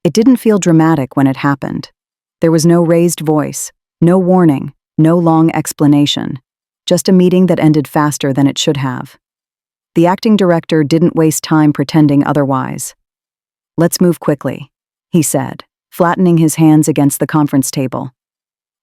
It didn't feel dramatic when it happened. There was no raised voice, no warning, no long explanation, just a meeting that ended faster than it should have. The acting director didn't waste time pretending otherwise. "Let's move quickly," he said, flattening his hands against the conference table.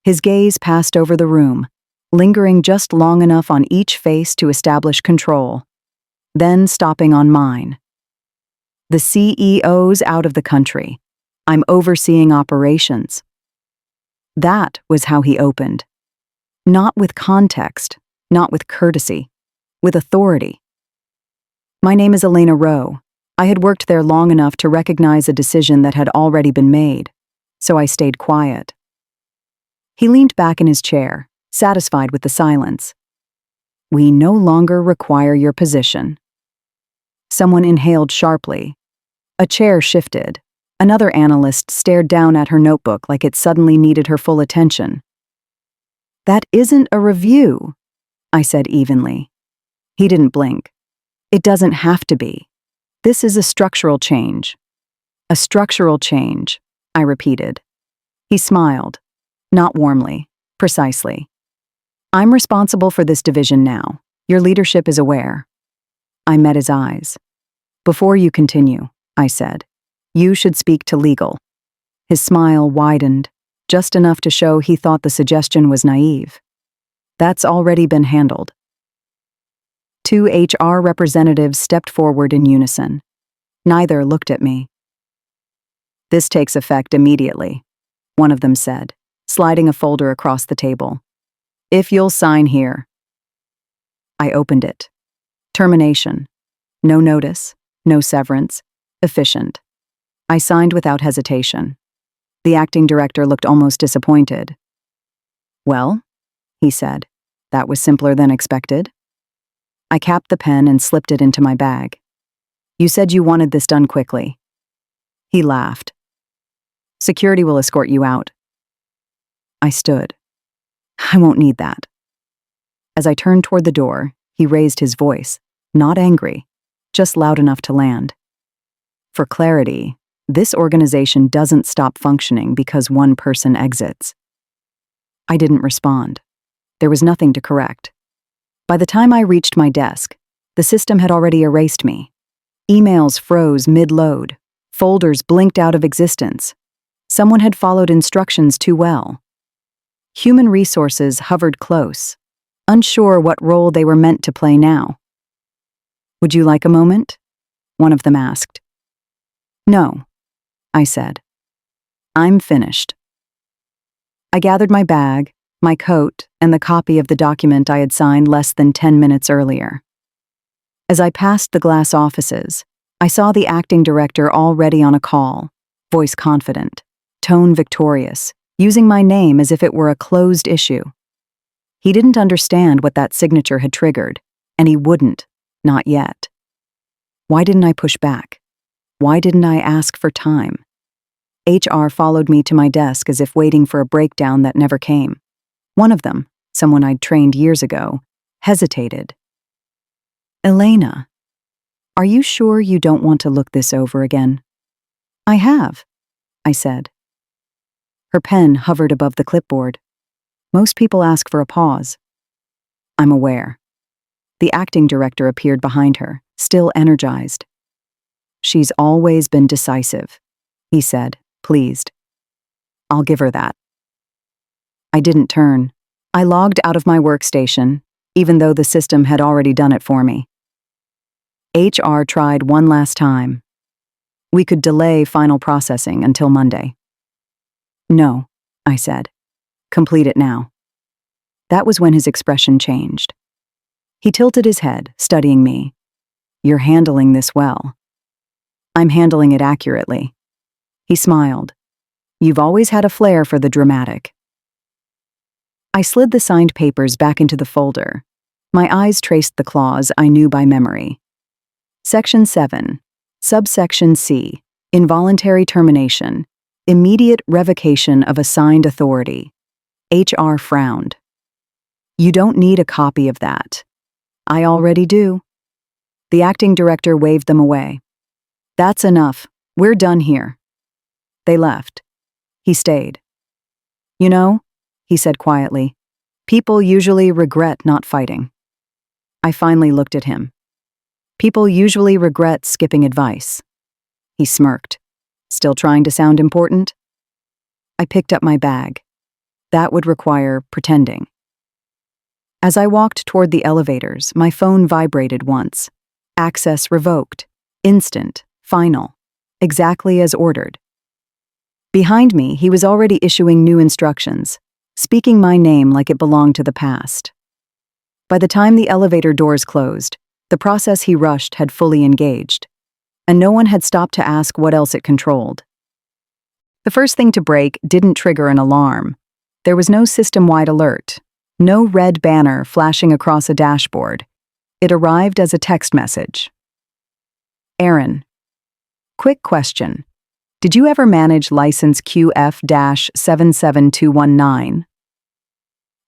His gaze passed over the room, lingering just long enough on each face to establish control, then stopping on mine. "The CEO's out of the country. I'm overseeing operations." That was how he opened. Not with context, not with courtesy, with authority. "My name is Elena Rowe. I had worked there long enough to recognize a decision that had already been made, so I stayed quiet." He leaned back in his chair, satisfied with the silence. "We no longer require your position." Someone inhaled sharply. A chair shifted. Another analyst stared down at her notebook like it suddenly needed her full attention. "That isn't a review," I said evenly. He didn't blink. "It doesn't have to be. This is a structural change." "A structural change," I repeated. He smiled, not warmly, precisely. "I'm responsible for this division now. Your leadership is aware." I met his eyes. "Before you continue," I said, "you should speak to legal." His smile widened, just enough to show he thought the suggestion was naive. "That's already been handled." Two HR representatives stepped forward in unison. Neither looked at me. "This takes effect immediately," one of them said, sliding a folder across the table. "If you'll sign here." I opened it. Termination. No notice, no severance, efficient. I signed without hesitation. The acting director looked almost disappointed. "Well," he said, "that was simpler than expected." I capped the pen and slipped it into my bag. "You said you wanted this done quickly." He laughed. "Security will escort you out." I stood. "I won't need that." As I turned toward the door, he raised his voice, not angry, just loud enough to land. "For clarity, this organization doesn't stop functioning because one person exits." I didn't respond. There was nothing to correct. By the time I reached my desk, the system had already erased me. Emails froze mid-load. Folders blinked out of existence. Someone had followed instructions too well. Human resources hovered close, unsure what role they were meant to play now. "Would you like a moment?" one of them asked. "No," I said. "I'm finished." I gathered my bag, my coat, and the copy of the document I had signed less than 10 minutes earlier. As I passed the glass offices, I saw the acting director already on a call, voice confident, tone victorious, using my name as if it were a closed issue. He didn't understand what that signature had triggered, and he wouldn't, not yet. Why didn't I push back? Why didn't I ask for time? HR followed me to my desk as if waiting for a breakdown that never came. One of them, someone I'd trained years ago, hesitated. "Elena, are you sure you don't want to look this over again?" "I have," I said. Her pen hovered above the clipboard. Most people ask for a pause. "I'm aware." The acting director appeared behind her, still energized. "She's always been decisive," he said, pleased. "I'll give her that." I didn't turn. I logged out of my workstation, even though the system had already done it for me. HR tried one last time. We could delay final processing until Monday. "No," I said. "Complete it now." That was when his expression changed. He tilted his head, studying me. "You're handling this well." "I'm handling it accurately." He smiled. "You've always had a flair for the dramatic." I slid the signed papers back into the folder. My eyes traced the clause I knew by memory. Section 7, subsection C, involuntary termination, immediate revocation of assigned authority. HR frowned. "You don't need a copy of that." "I already do." The acting director waved them away. "That's enough. We're done here." They left. He stayed. You know, he said quietly, people usually regret not fighting. I finally looked at him. People usually regret skipping advice. He smirked. Still trying to sound important? I picked up my bag. That would require pretending. As I walked toward the elevators, my phone vibrated once. Access revoked. Instant. Final. Exactly as ordered. Behind me, he was already issuing new instructions, speaking my name like it belonged to the past. By the time the elevator doors closed, the process he rushed had fully engaged, and no one had stopped to ask what else it controlled. The first thing to break didn't trigger an alarm. There was no system-wide alert, no red banner flashing across a dashboard. It arrived as a text message. Aaron. Quick question. Did you ever manage license QF-77219?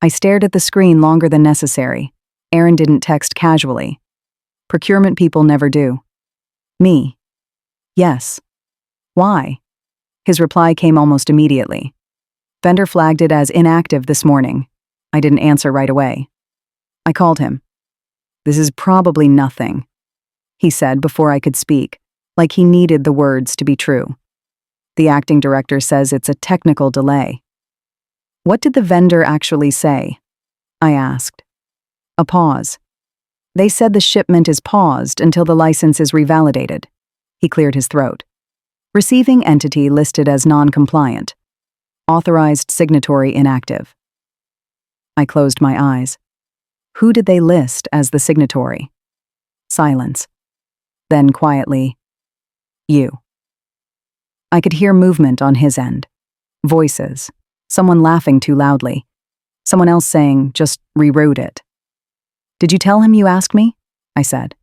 I stared at the screen longer than necessary. Aaron didn't text casually. Procurement people never do. Me. Yes. Why? His reply came almost immediately. Vendor flagged it as inactive this morning. I didn't answer right away. I called him. This is probably nothing, he said before I could speak, like he needed the words to be true. The acting director says it's a technical delay. What did the vendor actually say? I asked. A pause. They said the shipment is paused until the license is revalidated. He cleared his throat. Receiving entity listed as non-compliant. Authorized signatory inactive. I closed my eyes. Who did they list as the signatory? Silence. Then quietly, you. I could hear movement on his end. Voices. Someone laughing too loudly. Someone else saying, just rewrote it. Did you tell him you asked me? I said.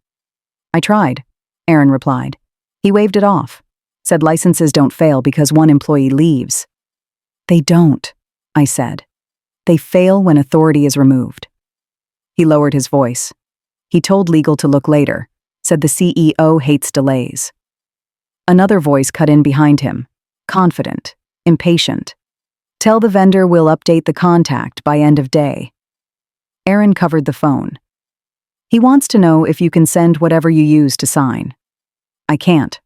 I tried, Aaron replied. He waved it off. Said licenses don't fail because one employee leaves. They don't, I said. They fail when authority is removed. He lowered his voice. He told legal to look later. Said the CEO hates delays. Another voice cut in behind him, confident, impatient. Tell the vendor we'll update the contact by end of day. Aaron covered the phone. He wants to know if you can send whatever you use to sign. I can't,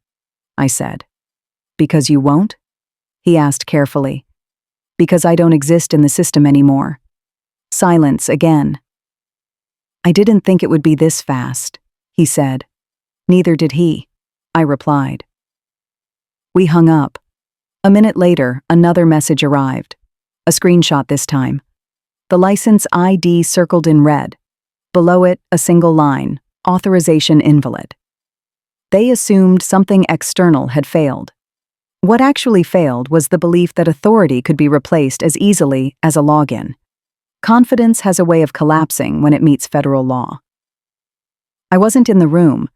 I said. Because you won't? He asked carefully. Because I don't exist in the system anymore. Silence again. I didn't think it would be this fast, he said. Neither did he, I replied. We hung up. A minute later, another message arrived. A screenshot this time. The license ID circled in red. Below it, a single line, authorization invalid. They assumed something external had failed. What actually failed was the belief that authority could be replaced as easily as a login. Confidence has a way of collapsing when it meets federal law. I wasn't in the room,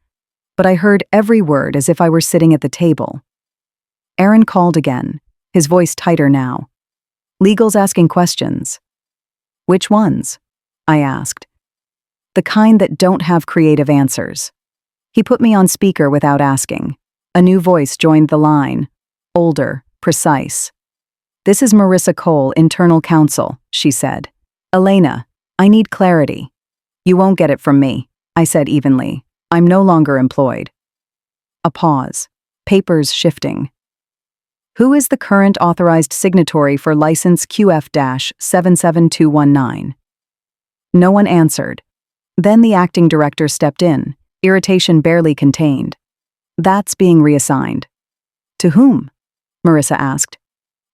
but I heard every word as if I were sitting at the table. Aaron called again, his voice tighter now. Legal's asking questions. Which ones? I asked. The kind that don't have creative answers. He put me on speaker without asking. A new voice joined the line. Older, precise. This is Marissa Cole, internal counsel, she said. Elena, I need clarity. You won't get it from me, I said evenly. I'm no longer employed. A pause. Papers shifting. Who is the current authorized signatory for license QF-77219? No one answered. Then the acting director stepped in, irritation barely contained. That's being reassigned. To whom? Marissa asked.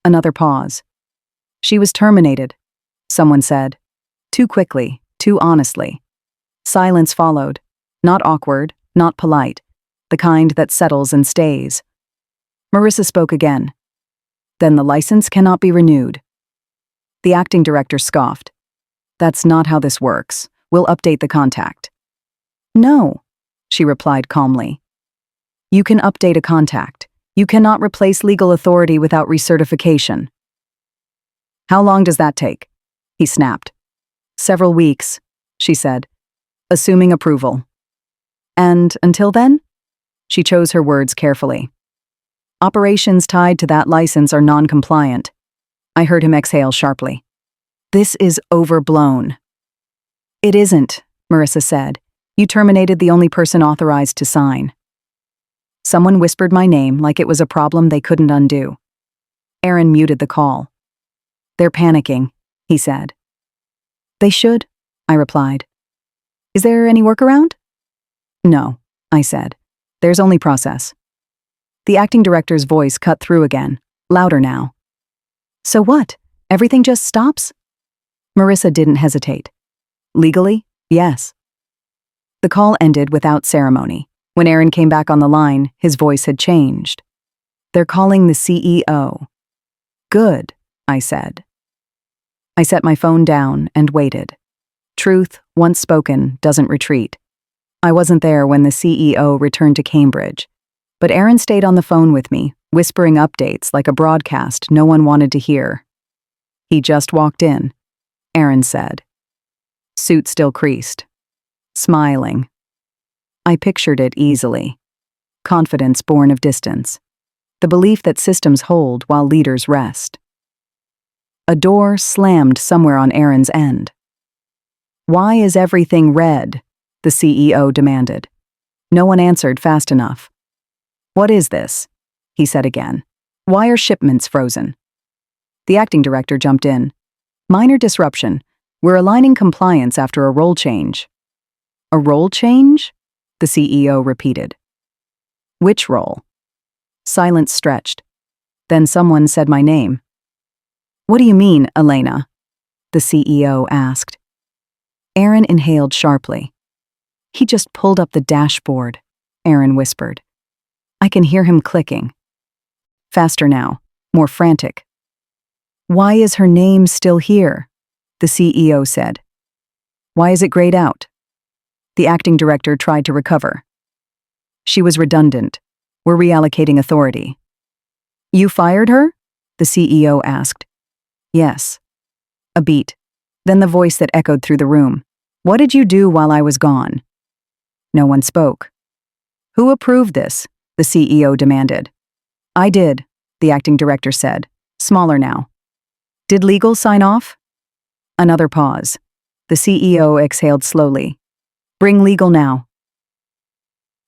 Another pause. She was terminated, someone said. Too quickly, too honestly. Silence followed. Not awkward, not polite. The kind that settles and stays. Marissa spoke again. Then the license cannot be renewed. The acting director scoffed. That's not how this works. We'll update the contact. No, she replied calmly. You can update a contact. You cannot replace legal authority without recertification. How long does that take? He snapped. Several weeks, she said, assuming approval. And until then? She chose her words carefully. Operations tied to that license are non-compliant. I heard him exhale sharply. This is overblown. It isn't, Marissa said. You terminated the only person authorized to sign. Someone whispered my name like it was a problem they couldn't undo. Aaron muted the call. They're panicking, he said. They should, I replied. Is there any workaround? No, I said. There's only process. The acting director's voice cut through again, louder now. So what? Everything just stops? Marissa didn't hesitate. Legally, yes. The call ended without ceremony. When Aaron came back on the line, his voice had changed. They're calling the CEO. Good, I said. I set my phone down and waited. Truth, once spoken, doesn't retreat. I wasn't there when the CEO returned to Cambridge, but Aaron stayed on the phone with me, whispering updates like a broadcast no one wanted to hear. He just walked in, Aaron said. Suit still creased. Smiling. I pictured it easily. Confidence born of distance. The belief that systems hold while leaders rest. A door slammed somewhere on Aaron's end. Why is everything red? The CEO demanded. No one answered fast enough. What is this? He said again. Why are shipments frozen? The acting director jumped in. Minor disruption. We're aligning compliance after a role change. A role change? The CEO repeated. Which role? Silence stretched. Then someone said my name. What do you mean, Elena? The CEO asked. Aaron inhaled sharply. He just pulled up the dashboard, Aaron whispered. I can hear him clicking. Faster now, more frantic. Why is her name still here? The CEO said. Why is it grayed out? The acting director tried to recover. She was redundant. We're reallocating authority. You fired her? The CEO asked. Yes. A beat. Then the voice that echoed through the room. What did you do while I was gone? No one spoke. Who approved this? The CEO demanded. I did, the acting director said, smaller now. Did legal sign off? Another pause. The CEO exhaled slowly. Bring legal now.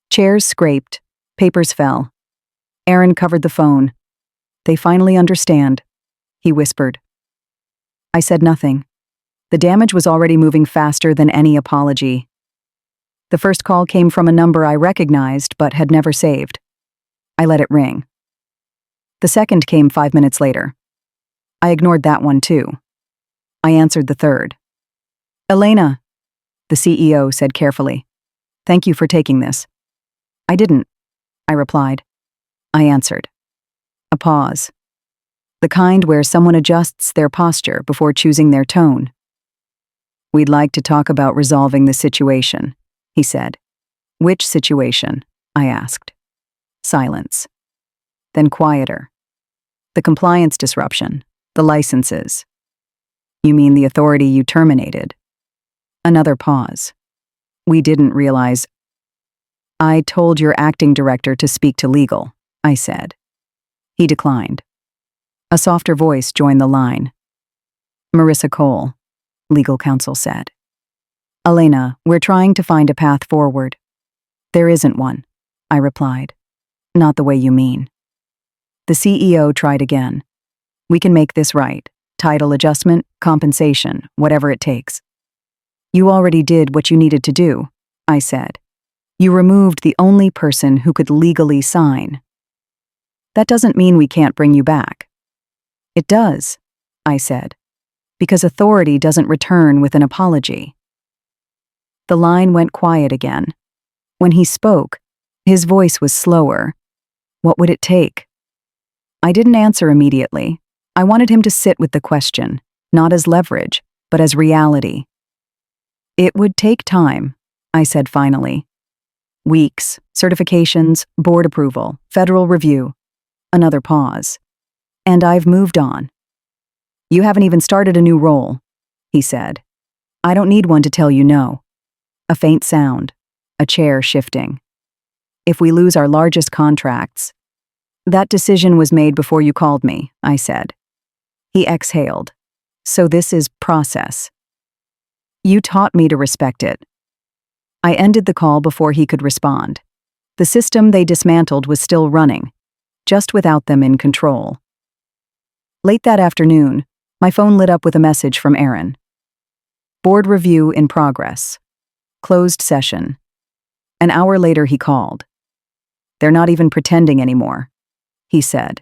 Chairs scraped. Papers fell. Aaron covered the phone. They finally understand, he whispered. I said nothing. The damage was already moving faster than any apology. The first call came from a number I recognized but had never saved. I let it ring. The second came 5 minutes later. I ignored that one too. I answered the third. Elena, the CEO said carefully. Thank you for taking this. I didn't, I replied. I answered. A pause. The kind where someone adjusts their posture before choosing their tone. We'd like to talk about resolving the situation, he said. Which situation? I asked. Silence. Then quieter. The compliance disruption, the licenses. You mean the authority you terminated? Another pause. We didn't realize. I told your acting director to speak to legal, I said. He declined. A softer voice joined the line. Marissa Cole, legal counsel said. Elena, we're trying to find a path forward. There isn't one, I replied. Not the way you mean. The CEO tried again. We can make this right. Title adjustment, compensation, whatever it takes. You already did what you needed to do, I said. You removed the only person who could legally sign. That doesn't mean we can't bring you back. It does, I said, because authority doesn't return with an apology. The line went quiet again. When he spoke, his voice was slower. What would it take? I didn't answer immediately. I wanted him to sit with the question, not as leverage, but as reality. It would take time, I said finally. Weeks, certifications, board approval, federal review. Another pause. And I've moved on. You haven't even started a new role, he said. I don't need one to tell you no. A faint sound, a chair shifting. If we lose our largest contracts, That decision was made before you called me, I said. He exhaled. So this is process. You taught me to respect it. I ended the call before he could respond. The system they dismantled was still running, just without them in control. Late that afternoon, my phone lit up with a message from Aaron. Board review in progress. Closed session. An hour later he called. They're not even pretending anymore, he said.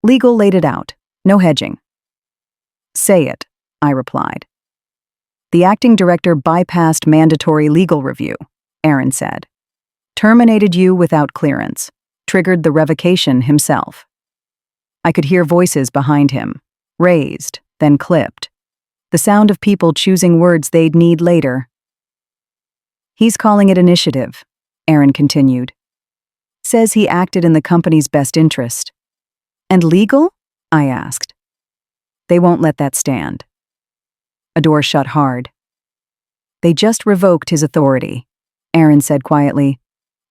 Legal laid it out. No hedging. Say it, I replied. The acting director bypassed mandatory legal review, Aaron said. Terminated you without clearance. Triggered the revocation himself. I could hear voices behind him, raised, then clipped. The sound of people choosing words they'd need later. He's calling it initiative, Aaron continued. Says he acted in the company's best interest. And legal? I asked. They won't let that stand. A door shut hard. They just revoked his authority, Aaron said quietly.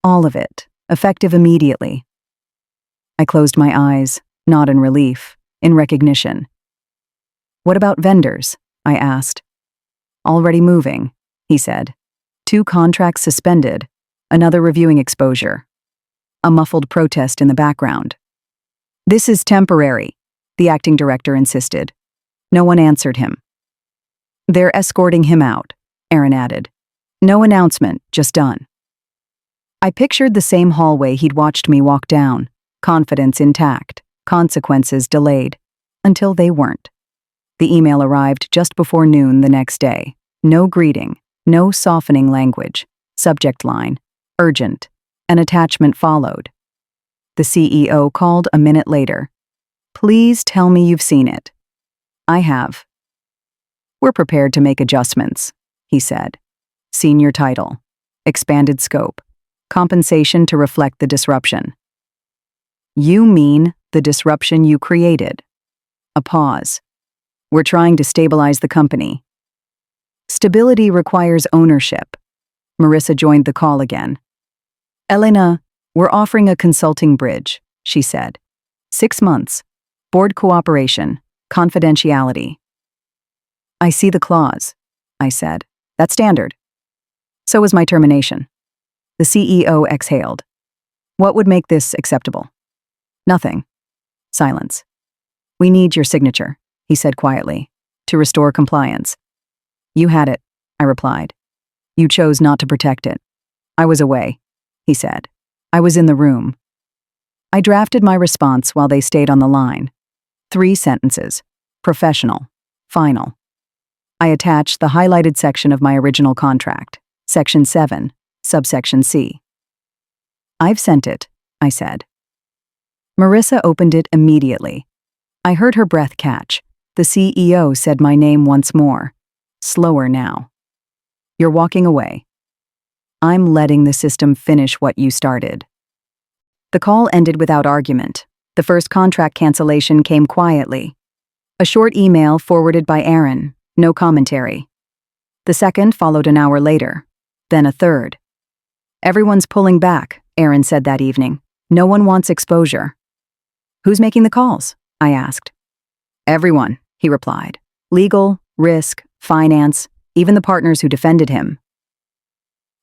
All of it, effective immediately. I closed my eyes, not in relief, in recognition. What about vendors? I asked. Already moving, he said. 2 contracts suspended, another reviewing exposure. A muffled protest in the background. This is temporary, the acting director insisted. No one answered him. They're escorting him out, Aaron added. No announcement, just done. I pictured the same hallway he'd watched me walk down, confidence intact, consequences delayed, until they weren't. The email arrived just before noon the next day. No greeting, no softening language. Subject line, urgent. An attachment followed. The CEO called a minute later. Please tell me you've seen it. I have. We're prepared to make adjustments, he said. Senior title. Expanded scope. Compensation to reflect the disruption. You mean the disruption you created? A pause. We're trying to stabilize the company. Stability requires ownership. Marissa joined the call again. Elena, we're offering a consulting bridge, she said. 6 months. Board cooperation. Confidentiality. I see the clause, I said. That's standard. So was my termination. The CEO exhaled. What would make this acceptable? Nothing. Silence. We need your signature, he said quietly, to restore compliance. You had it, I replied. You chose not to protect it. I was away, he said. I was in the room. I drafted my response while they stayed on the line. 3 sentences. Professional. Final. I attached the highlighted section of my original contract, Section 7, subsection C. I've sent it, I said. Marissa opened it immediately. I heard her breath catch. The CEO said my name once more. Slower now. You're walking away. I'm letting the system finish what you started. The call ended without argument. The first contract cancellation came quietly. A short email forwarded by Aaron, no commentary. The second followed an hour later, then a third. Everyone's pulling back, Aaron said that evening. No one wants exposure. Who's making the calls? I asked. Everyone, he replied. Legal, risk, finance, even the partners who defended him.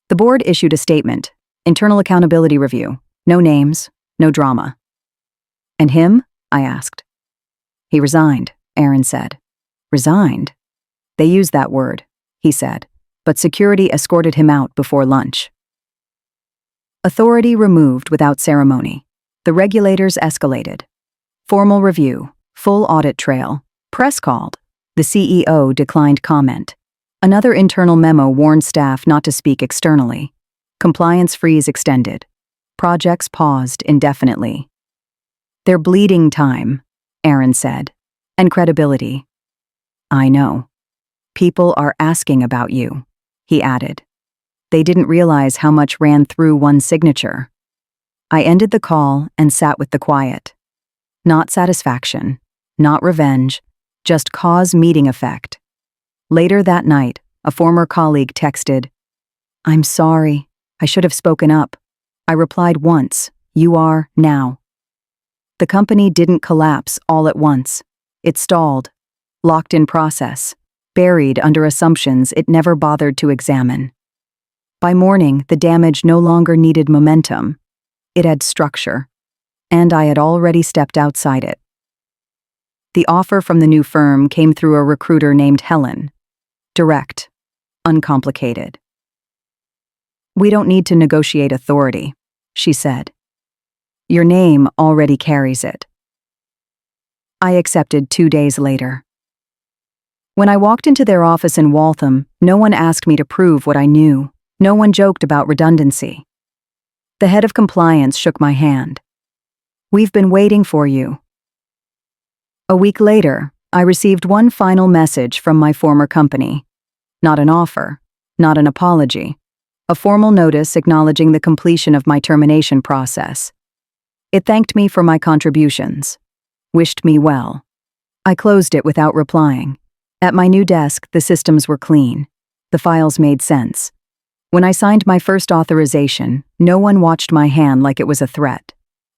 The board issued a statement, internal accountability review, no names, no drama. And him? I asked. He resigned, Aaron said. Resigned? They used that word, he said, but security escorted him out before lunch. Authority removed without ceremony. The regulators escalated. Formal review, full audit trail, press called. The CEO declined comment. Another internal memo warned staff not to speak externally. Compliance freeze extended. Projects paused indefinitely. They're bleeding time, Aaron said, and credibility. I know. People are asking about you, he added. They didn't realize how much ran through one signature. I ended the call and sat with the quiet. Not satisfaction, not revenge, just cause meeting effect. Later that night, a former colleague texted, I'm sorry, I should have spoken up. I replied once, you are now. The company didn't collapse all at once. It stalled, locked in process, buried under assumptions it never bothered to examine. By morning, the damage no longer needed momentum. It had structure, and I had already stepped outside it. The offer from the new firm came through a recruiter named Helen. Direct, uncomplicated. "We don't need to negotiate authority," she said. "Your name already carries it." I accepted 2 days later. When I walked into their office in Waltham, no one asked me to prove what I knew. No one joked about redundancy. The head of compliance shook my hand. "We've been waiting for you." A week later, I received one final message from my former company. Not an offer, not an apology. A formal notice acknowledging the completion of my termination process. It thanked me for my contributions, wished me well. I closed it without replying. At my new desk, the systems were clean. The files made sense. When I signed my first authorization, no one watched my hand like it was a threat.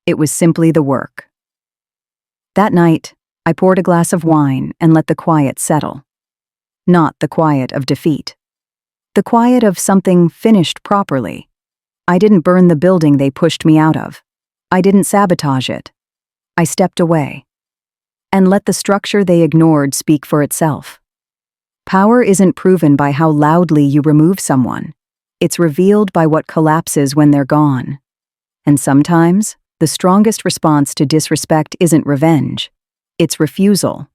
It was simply the work. That night, I poured a glass of wine and let the quiet settle. Not the quiet of defeat. The quiet of something finished properly. I didn't burn the building they pushed me out of. I didn't sabotage it. I stepped away and let the structure they ignored speak for itself. Power isn't proven by how loudly you remove someone. It's revealed by what collapses when they're gone. And sometimes, the strongest response to disrespect isn't revenge. It's refusal.